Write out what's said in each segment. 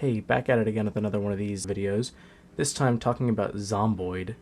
Hey, back at it again with another one of these videos, this time talking about Zomboid.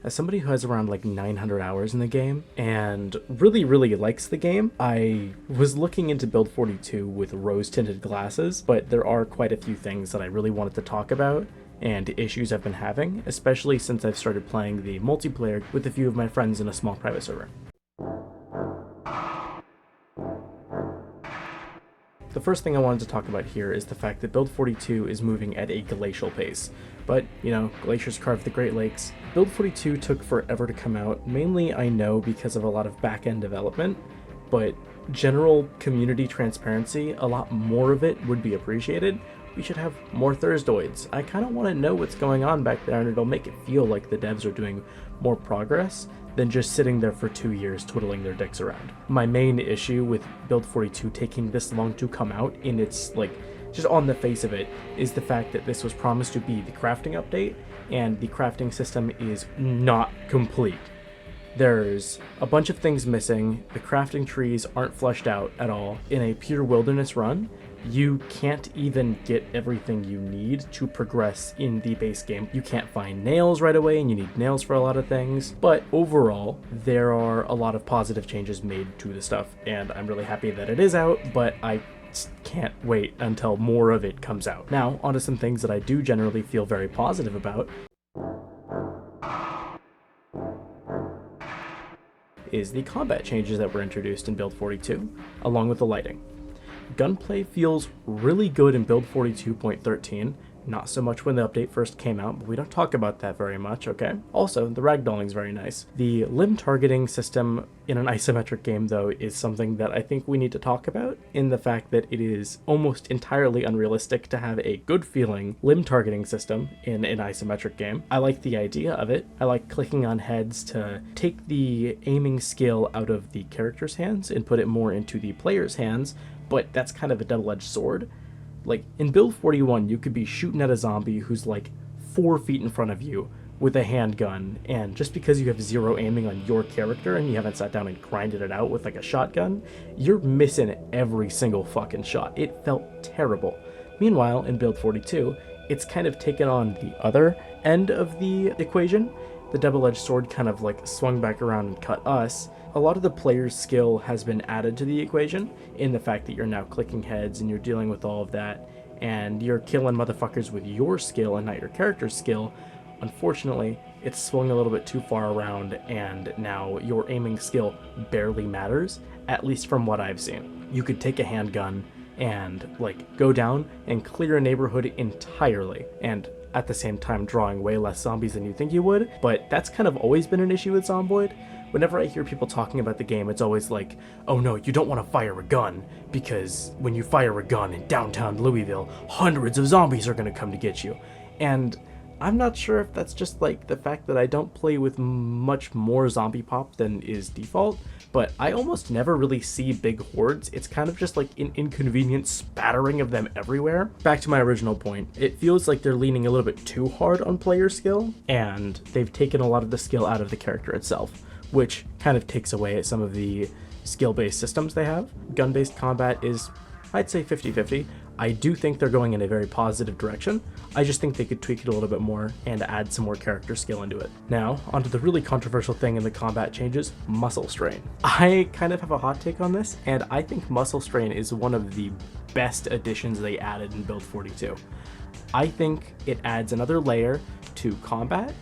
As somebody who has around like 900 hours in the game, and really likes the game, I was looking into Build 42 with rose-tinted glasses, but there are quite a few things that I really wanted to talk about, and issues I've been having, especially since I've started playing the multiplayer with a few of my friends in a small private server. The first thing I wanted to talk about here is the fact that Build 42 is moving at a glacial pace. But, you know, glaciers carved the Great Lakes. Build 42 took forever to come out, mainly I know because of a lot of back-end development, but general community transparency, a lot more of it would be appreciated. We should have more Thursdoids. I kind of want to know what's going on back there, and it'll make it feel like the devs are doing more progress than just sitting there for 2 years twiddling their dicks around. My main issue with Build 42 taking this long to come out in its, just on the face of it, is the fact that this was promised to be the crafting update, and the crafting system is not complete. There's a bunch of things missing, the crafting trees aren't fleshed out at all. In a pure wilderness run, you can't even get everything you need to progress in the base game. You can't find nails right away, and you need nails for a lot of things. But overall, there are a lot of positive changes made to the stuff, and I'm really happy that it is out, but I can't wait until more of it comes out. Now, onto some things that I do generally feel very positive about. Is the combat changes that were introduced in Build 42, along with the lighting. Gunplay feels really good in Build 42.13, not so much when the update first came out, but we don't talk about that very much, okay? Also, the ragdolling's very nice. The limb targeting system in an isometric game, though, is something that I think we need to talk about, in the fact that it is almost entirely unrealistic to have a good-feeling limb targeting system in an isometric game. I like the idea of it. I like clicking on heads to take the aiming skill out of the character's hands and put it more into the player's hands, but that's kind of a double-edged sword. Like, in Build 41, you could be shooting at a zombie who's like 4 feet in front of you with a handgun, and just because you have zero aiming on your character and you haven't sat down and grinded it out with like a shotgun, you're missing every single fucking shot. It felt terrible. Meanwhile, in Build 42, it's kind of taken on the other end of the equation. The double-edged sword kind of like swung back around and cut us. A lot of the player's skill has been added to the equation in the fact that you're now clicking heads and you're dealing with all of that, and you're killing motherfuckers with your skill and not your character's skill. Unfortunately, it's swung a little bit too far around, and now your aiming skill barely matters, at least from what I've seen. You could take a handgun and go down and clear a neighborhood entirely, and at the same time drawing way less zombies than you think you would, but that's kind of always been an issue with Zomboid. Whenever I hear people talking about the game, it's always like, oh no, you don't want to fire a gun, because when you fire a gun in downtown Louisville, hundreds of zombies are going to come to get you. And I'm not sure if that's just like the fact that I don't play with much more zombie pop than is default, but I almost never really see big hordes. It's kind of just like an inconvenient spattering of them everywhere. Back to my original point, it feels like they're leaning a little bit too hard on player skill, and they've taken a lot of the skill out of the character itself, which kind of takes away at some of the skill-based systems they have. Gun-based combat is, I'd say, 50-50. I do think they're going in a very positive direction. I just think they could tweak it a little bit more and add some more character skill into it. Now, onto the really controversial thing in the combat changes, muscle strain. I kind of have a hot take on this, and I think muscle strain is one of the best additions they added in Build 42. I think it adds another layer to combat,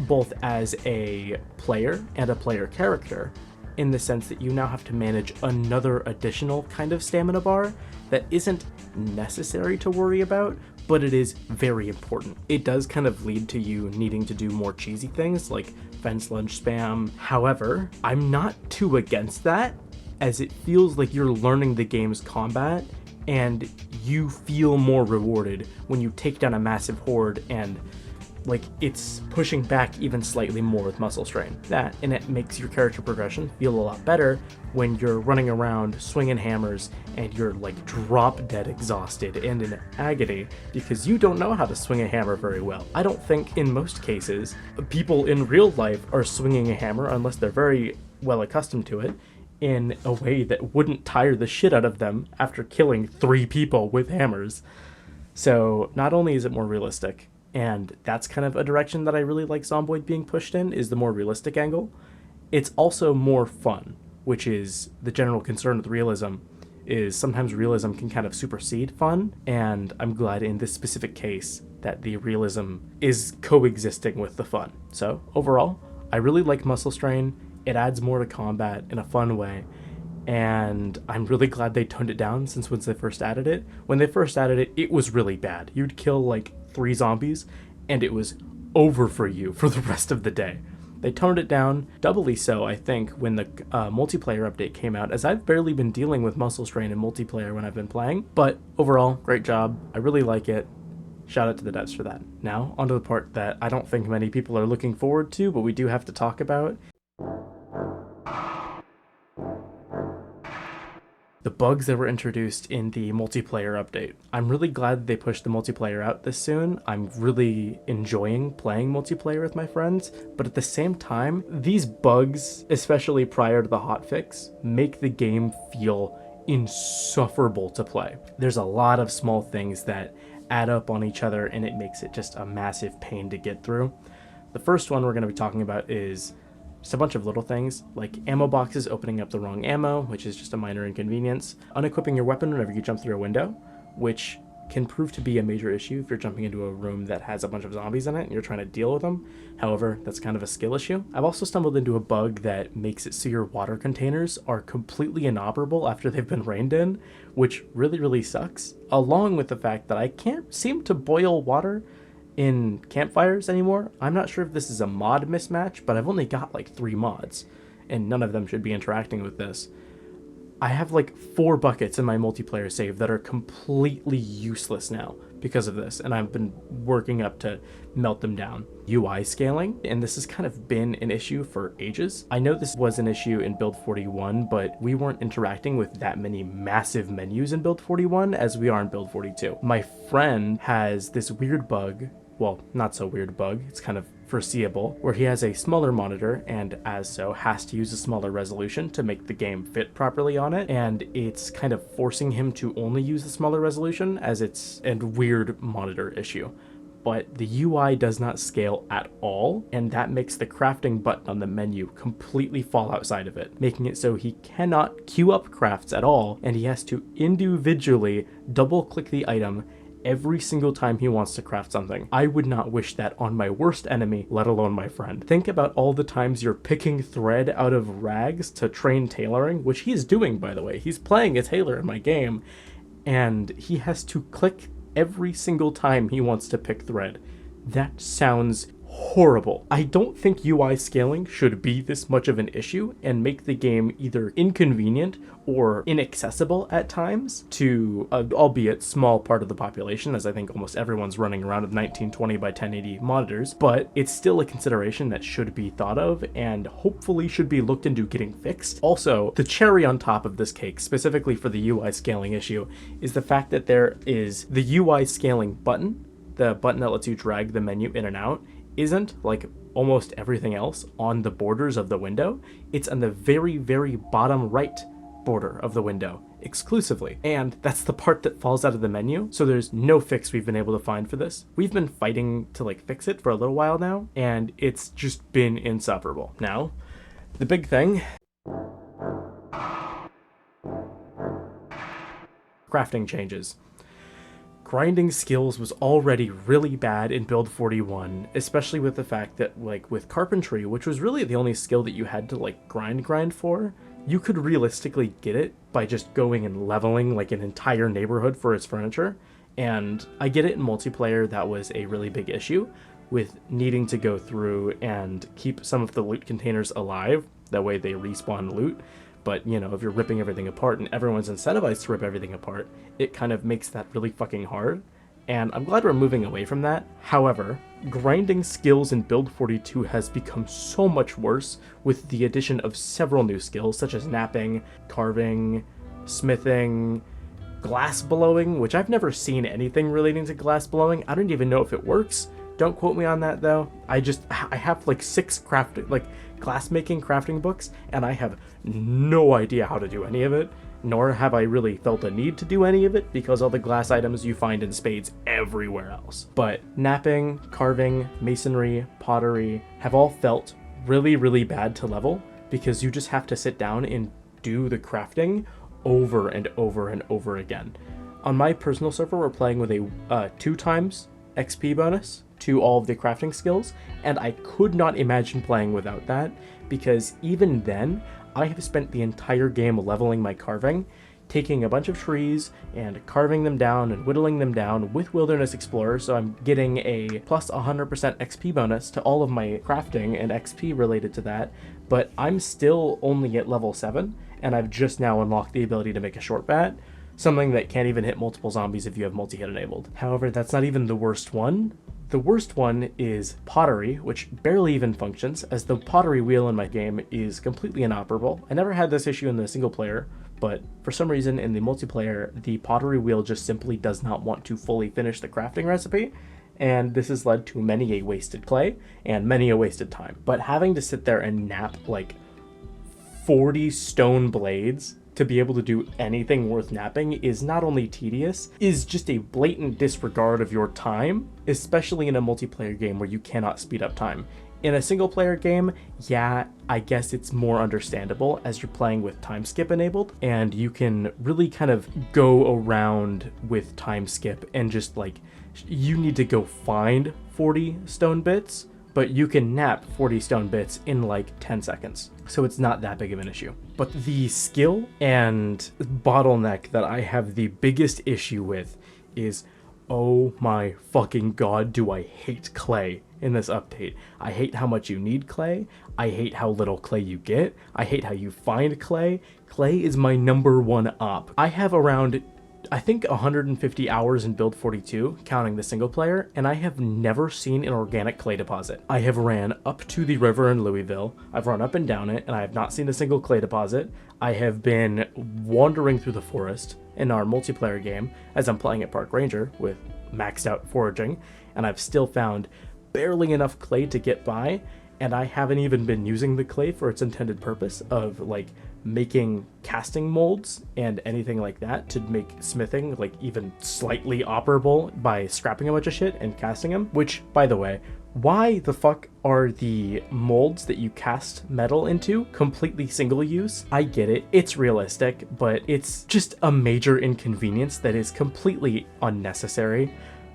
both as a player and a player character, in the sense that you now have to manage another additional kind of stamina bar that isn't necessary to worry about, but it is very important. It does kind of lead to you needing to do more cheesy things like fence lunge spam. However, I'm not too against that, as it feels like you're learning the game's combat and you feel more rewarded when you take down a massive horde, and it's pushing back even slightly more with muscle strain. That, and it makes your character progression feel a lot better when you're running around swinging hammers and you're drop dead exhausted and in agony because you don't know how to swing a hammer very well. I don't think in most cases people in real life are swinging a hammer unless they're very well accustomed to it in a way that wouldn't tire the shit out of them after killing 3 people with hammers. So not only is it more realistic, and that's kind of a direction that I really like Zomboid being pushed in, is the more realistic angle, it's also more fun, which is the general concern with realism, is sometimes realism can kind of supersede fun, and I'm glad in this specific case that the realism is coexisting with the fun. So overall, I really like Muscle Strain. It adds more to combat in a fun way, and I'm really glad they toned it down since once they first added it. When they first added it, it was really bad. You'd kill like 3 zombies, and it was over for you for the rest of the day. They toned it down, doubly so, I think, when the multiplayer update came out, as I've barely been dealing with Muscle Strain in multiplayer when I've been playing. But overall, great job. I really like it. Shout out to the devs for that. Now, onto the part that I don't think many people are looking forward to, but we do have to talk about. The bugs that were introduced in the multiplayer update. I'm really glad they pushed the multiplayer out this soon. I'm really enjoying playing multiplayer with my friends, but at the same time, these bugs, especially prior to the hotfix, make the game feel insufferable to play. There's a lot of small things that add up on each other, and it makes it just a massive pain to get through. The first one we're going to be talking about is just a bunch of little things, like ammo boxes opening up the wrong ammo, which is just a minor inconvenience, unequipping your weapon whenever you jump through a window, which can prove to be a major issue if you're jumping into a room that has a bunch of zombies in it and you're trying to deal with them. However, that's kind of a skill issue. I've also stumbled into a bug that makes it so your water containers are completely inoperable after they've been rained in, which really sucks, along with the fact that I can't seem to boil water in campfires anymore. I'm not sure if this is a mod mismatch, but I've only got like 3 mods, and none of them should be interacting with this. I have like 4 buckets in my multiplayer save that are completely useless now because of this, and I've been working up to melt them down. UI scaling, and this has kind of been an issue for ages. I know this was an issue in build 41, but we weren't interacting with that many massive menus in build 41 as we are in build 42. My friend has this weird bug, well, not so weird bug, it's kind of foreseeable, where he has a smaller monitor and as so has to use a smaller resolution to make the game fit properly on it, and it's kind of forcing him to only use a smaller resolution as it's a weird monitor issue. But the UI does not scale at all, and that makes the crafting button on the menu completely fall outside of it, making it so he cannot queue up crafts at all, and he has to individually double click the item every single time he wants to craft something. I would not wish that on my worst enemy, let alone my friend. Think about all the times you're picking thread out of rags to train tailoring, which he is doing, by the way. He's playing a tailor in my game, and he has to click every single time he wants to pick thread. That sounds horrible. I don't think UI scaling should be this much of an issue and make the game either inconvenient or inaccessible at times to, albeit small part of the population, as I think almost everyone's running around with 1920 by 1080 monitors, but it's still a consideration that should be thought of and hopefully should be looked into getting fixed. Also, the cherry on top of this cake, specifically for the UI scaling issue, is the fact that there is the UI scaling button, the button that lets you drag the menu in and out, isn't, like almost everything else, on the borders of the window. It's on the very bottom right border of the window exclusively, and that's the part that falls out of the menu, so there's no fix we've been able to find for this. We've been fighting to like fix it for a little while now, and it's just been insufferable. Now, the big thing, crafting changes. Grinding skills was already really bad in build 41, especially with the fact that, like, with carpentry, which was really the only skill that you had to like grind for, you could realistically get it by just going and leveling like an entire neighborhood for its furniture. And I get it in multiplayer, that was a really big issue with needing to go through and keep some of the loot containers alive, that way they respawn loot. But, you know, if you're ripping everything apart and everyone's incentivized to rip everything apart, it kind of makes that really fucking hard. And I'm glad we're moving away from that. However, grinding skills in build 42 has become so much worse with the addition of several new skills, such as napping, carving, smithing, glass blowing, which I've never seen anything relating to glass blowing. I don't even know if it works. Don't quote me on that though. I have like 6 glass making crafting books, and I have no idea how to do any of it. nor have I really felt a need to do any of it because all the glass items you find in spades everywhere else. But knapping, carving, masonry, pottery have all felt really, really bad to level because you just have to sit down and do the crafting over and over and over again. On my personal server, we're playing with a 2 times XP bonus to all of the crafting skills, and I could not imagine playing without that, because even then, I have spent the entire game leveling my carving, taking a bunch of trees and carving them down and whittling them down with Wilderness Explorer, so I'm getting a plus 100% XP bonus to all of my crafting and XP related to that, but I'm still only at level 7, and I've just now unlocked the ability to make a short bat, something that can't even hit multiple zombies if you have multi-hit enabled. However, that's not even the worst one. The worst one is pottery, which barely even functions, as the pottery wheel in my game is completely inoperable. I never had this issue in the single player, but for some reason in the multiplayer, the pottery wheel just simply does not want to fully finish the crafting recipe, and this has led to many a wasted clay and many a wasted time. But having to sit there and knap like 40 stone blades to be able to do anything worth knapping is not only tedious, is just a blatant disregard of your time, especially in a multiplayer game where you cannot speed up time. In a single player game, yeah, I guess it's more understandable as you're playing with time skip enabled, and you can really kind of go around with time skip and just like, you need to go find 40 stone bits, but you can knap 40 stone bits in like 10 seconds. So it's not that big of an issue. But the skill and bottleneck that I have the biggest issue with is, oh my fucking god, do I hate clay in this update. I hate how much you need clay. I hate how little clay you get. I hate how you find clay. Clay is my #1 op. I have around, I think, 150 hours in build 42, counting the single player, and I have never seen an organic clay deposit. I have ran up to the river in Louisville, I've run up and down it, and I have not seen a single clay deposit. I have been wandering through the forest in our multiplayer game as I'm playing at Park Ranger with maxed out foraging, and I've still found barely enough clay to get by, and I haven't even been using the clay for its intended purpose of like making casting molds and anything like that to make smithing like even slightly operable by scrapping a bunch of shit and casting them. Which, by the way, why the fuck are the molds that you cast metal into completely single use? I get it, it's realistic, but it's just a major inconvenience that is completely unnecessary.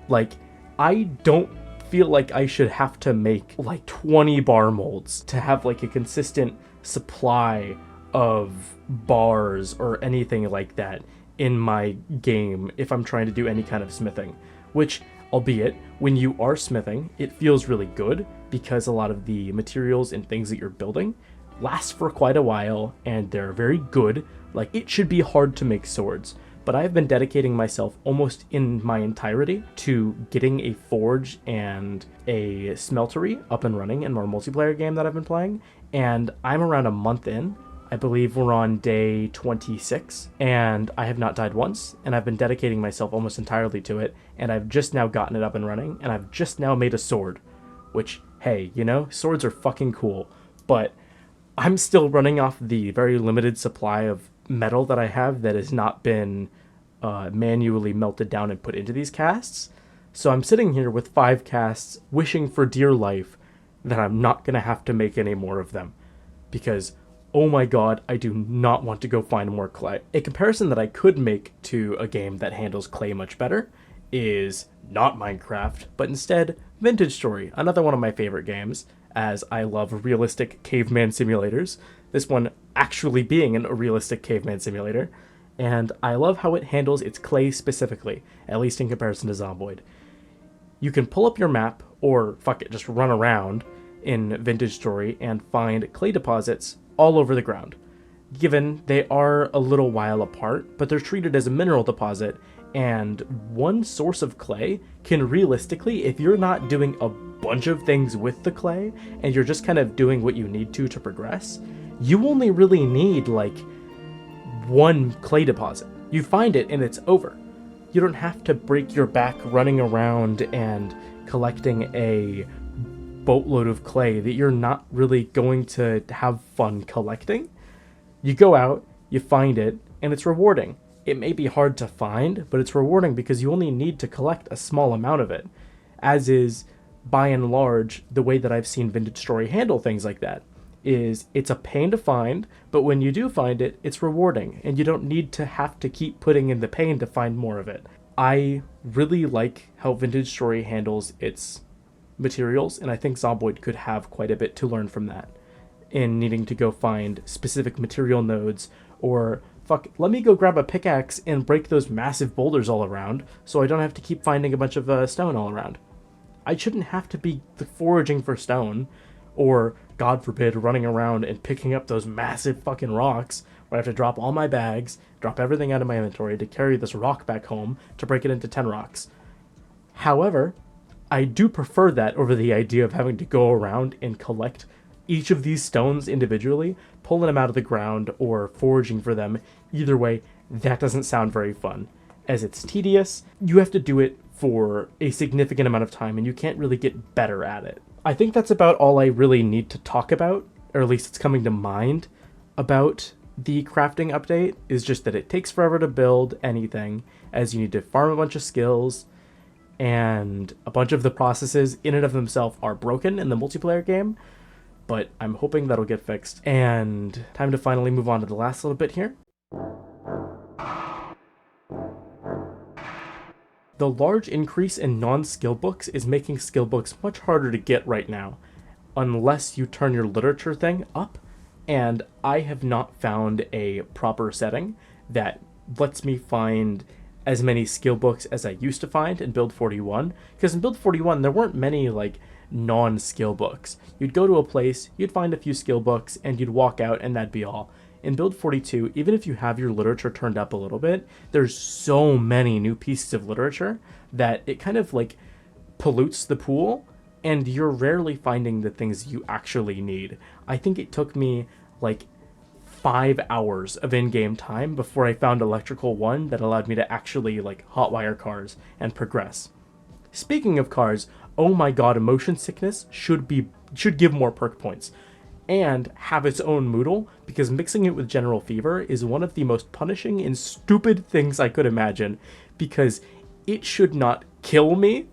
Like, I don't feel like I should have to make like 20 bar molds to have like a consistent supply of bars or anything like that in my game if I'm trying to do any kind of smithing, which, albeit, when you are smithing, it feels really good because a lot of the materials and things that you're building last for quite a while and they're very good. Like, it should be hard to make swords, but I've been dedicating myself almost in my entirety to getting a forge and a smeltery up and running in our multiplayer game that I've been playing, and I'm around a month in. I believe we're on day 26, and I have not died once, and I've been dedicating myself almost entirely to it, and I've just now gotten it up and running, and I've just now made a sword, which, hey, you know, swords are fucking cool, but I'm still running off the very limited supply of metal that I have that has not been manually melted down and put into these casts. So I'm sitting here with 5 casts, wishing for dear life that I'm not going to have to make any more of them, because oh my god, I do not want to go find more clay. A comparison that I could make to a game that handles clay much better is not Minecraft, but instead Vintage Story, another one of my favorite games, as I love realistic caveman simulators, this one actually being a realistic caveman simulator, and I love how it handles its clay specifically, at least in comparison to Zomboid. You can pull up your map, or fuck it, just run around in Vintage Story and find clay deposits all over the ground. Given they are a little while apart, but they're treated as a mineral deposit, and one source of clay can realistically, if you're not doing a bunch of things with the clay, and you're just kind of doing what you need to progress, you only really need like one clay deposit. You find it and it's over. You don't have to break your back running around and collecting a boatload of clay that you're not really going to have fun collecting. You go out, you find it, and it's rewarding. It may be hard to find, but it's rewarding because you only need to collect a small amount of it, as is, by and large, the way that I've seen Vintage Story handle things like that. Is it's a pain to find, but when you do find it, it's rewarding, and you don't need to have to keep putting in the pain to find more of it. I really like how Vintage Story handles its materials, and I think Zomboid could have quite a bit to learn from that, in needing to go find specific material nodes, or fuck, let me go grab a pickaxe and break those massive boulders all around so I don't have to keep finding a bunch of stone all around. I shouldn't have to be foraging for stone, or, God forbid, running around and picking up those massive fucking rocks where I have to drop all my bags, drop everything out of my inventory to carry this rock back home to break it into 10 rocks. However, I do prefer that over the idea of having to go around and collect each of these stones individually, pulling them out of the ground, or foraging for them. Either way, that doesn't sound very fun, as it's tedious. You have to do it for a significant amount of time, and you can't really get better at it. I think that's about all I really need to talk about, or at least it's coming to mind about the crafting update, is just that it takes forever to build anything, as you need to farm a bunch of skills, and a bunch of the processes in and of themselves are broken in the multiplayer game, but I'm hoping that'll get fixed. And time to finally move on to the last little bit here. The large increase in non-skill books is making skill books much harder to get right now, unless you turn your literature thing up, and I have not found a proper setting that lets me find as many skill books as I used to find in Build 41, because in Build 41 there weren't many like non-skill books. You'd go to a place, you'd find a few skill books, and you'd walk out and that'd be all. In Build 42, even if you have your literature turned up a little bit, there's so many new pieces of literature that it kind of like pollutes the pool, and you're rarely finding the things you actually need. I think it took me like 5 hours of in-game time before I found Electrical 1 that allowed me to actually like hotwire cars and progress. Speaking of cars, oh my god, motion sickness should give more perk points and have its own Moodle, because mixing it with General Fever is one of the most punishing and stupid things I could imagine, because it should not kill me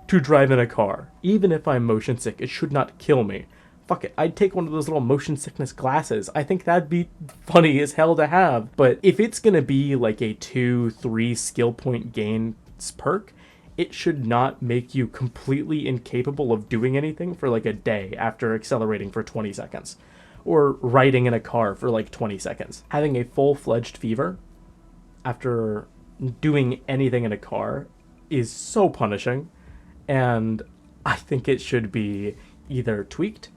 to drive in a car. Even if I'm motion sick, it should not kill me. Fuck it, I'd take one of those little motion sickness glasses. I think that'd be funny as hell to have. But if it's gonna be like a 2-3 skill point gain perk, it should not make you completely incapable of doing anything for like a day after accelerating for 20 seconds. Or riding in a car for like 20 seconds. Having a full-fledged fever after doing anything in a car is so punishing. And I think it should be either tweaked,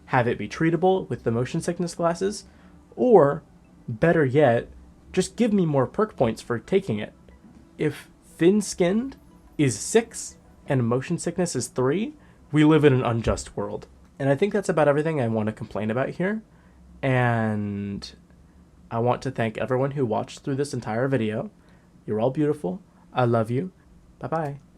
have it be treatable with the motion sickness glasses, or, better yet, just give me more perk points for taking it. If thin-skinned is 6 and motion sickness is 3, we live in an unjust world. And I think that's about everything I want to complain about here. And I want to thank everyone who watched through this entire video. You're all beautiful. I love you. Bye-bye.